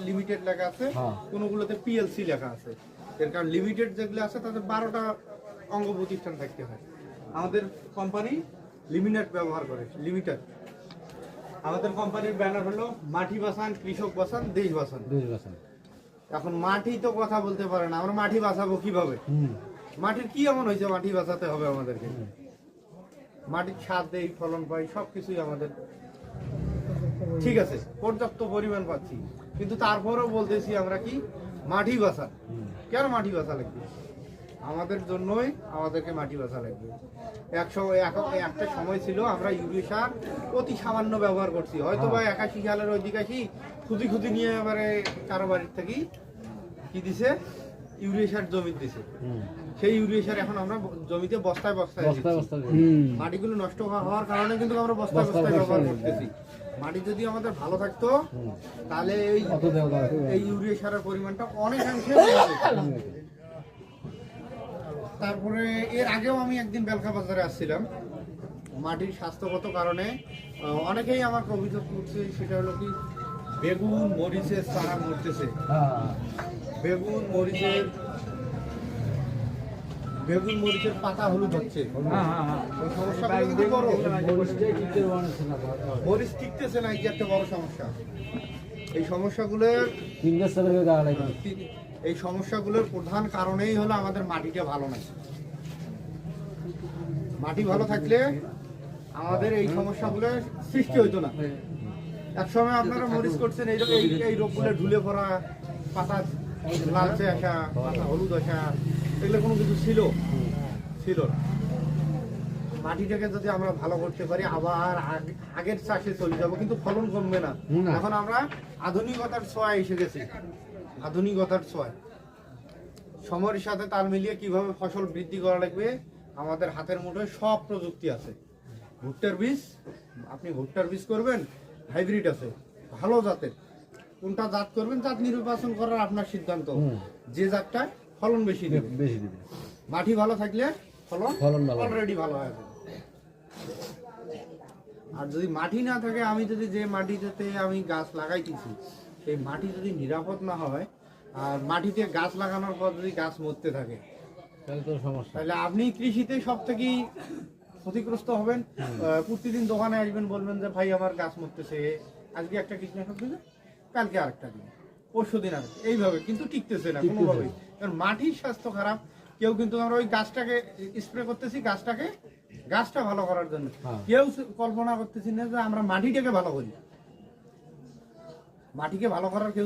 Limited লেখা আছে, কোনগুলোতে PLC লেখা আছে। এর কারণ লিমিটেড যেগুলো আছে তাদের 12টা অঙ্গ প্রতিষ্ঠান থাকতে হয়। আমাদের কোম্পানি লিমিটেড ব্যবহার করে, লিমিটেড। আমাদের কোম্পানির ব্যানার হলো মাটি বাঁচান, কৃষক বাঁচান, দেশ বাঁচান। এখন মাটি তো কথা বলতে পারে না, আমরা মাটি বাঁচাবো কিভাবে? মাটির কি এমন হয়েছে মাটি বাঁচাতে হবে আমাদেরকে? মাটির স্বাদ দেই, ফলন পাই, সবকিছুই আমাদের ঠিক আছে, পর্যাপ্ত পরিমাণ পাচ্ছি, কিন্তু তারপরেও বলতেছি আমরা কি মাটি বাঁচা। কেন মাটি বাঁচা লাগবে? আমাদের জন্যই আমাদেরকে মাটি বাঁচা লাগবে। একটা সময় ছিল আমরা ইউরিয়া সার অতি সামান্য ব্যবহার করছি, হয়তো বা 81 সালের ওই দিকে খুঁজি নিয়ে এবারে কারো বাড়ির থেকে কি দিছে, ইউরিয়া সার জমি দিছে। সেই ইউরিয়া সার এখন আমরা জমিতে বস্তায় মাটিগুলো নষ্ট হওয়ার কারণে কিন্তু আমরা বস্তায় ব্যবহার করতেছি। মাটি যদি আমাদের ভালো থাকতো তাহলে এই ইউরিয়া সারের পরিমাণটা অনেকাংশে। তারপরে এর আগেও আমি একদিন বেলকা বাজারে আসছিলাম, মাটির স্বাস্থ্যগত কারণে অনেকেই আমার অভিযোগ করছে, সেটা হলো কি বেগুন মরিচের চারা মরতেছে। বেগুন মরিচের পাতা হলুদ হচ্ছে, মরিচ টিকতেছে না, এই যে একটা বড় সমস্যা। এই সমস্যাগুলোর প্রধান কারণেই হলো আমাদের মাটিটা ভালো নাই। মাটি ভালো থাকলে আমাদের এই সমস্যাগুলোর সৃষ্টি হইতো না। একসময় আপনারা মরিচ করছেন এই রোগগুলো ঢুলে পড়া, পাতা লালচে আসা, পাতা হলুদ আসা, এগুলো কোনো কিছু ছিল না। মাটিটাকে যদি আমরা ভালো করতে পারি আবার আগের চাষে চলে যাবো, কিন্তু ফলন কমবে না। এখন আমরা আধুনিকতার ছোঁয়ায় এসে গেছি, আধুনিকতার ছোঁয়ায়। সময়ের সাথে তাল মিলিয়ে কিভাবে ফসল বৃদ্ধি করা লাগবে আমাদের হাতের মুঠোয় সব প্রযুক্তি আছে। ভুট্টার বীজ, আপনি ভুট্টার বীজ করবেন, হাইব্রিড আছে ভালো জাতের, কোনটা জাত করবেন জাত নির্বাচন করার আপনার সিদ্ধান্ত। যে জাতটা ফলন বেশি দেবে। মাটি ভালো থাকলে ফলন অলরেডি ভালো হয়ে যাবে। আর যদি মাটি না থাকে, আমি যদি যে মাটিতে আমি গাছ লাগাইতেছি সেই মাটি যদি নিরাপদ না হয়, আর মাটিতে গাছ লাগানোর পর যদি গাছ মরতে থাকে, তাহলে আপনি কৃষিতে সব থেকেই ক্ষতিগ্রস্ত হবেন। প্রতিদিন দোকানে আসবেন, বলবেন যে ভাই আমার গাছ মরতেছে, আজকে একটা কীটনাশক দিলে কালকে আরেকটা দিন, পরশু দিন আর, এইভাবে কিন্তু টিকতেছে না কোনোভাবেই। কারণ মাটির স্বাস্থ্য খারাপ। কেউ কিন্তু আমরা ওই গাছটাকে স্প্রে করতেছি গাছটা ভালো করার জন্য, কেউ কল্পনা করতেছি না যে আমরা মাটিটাকে ভালো করি। মাটিকে ভালো করার কেউ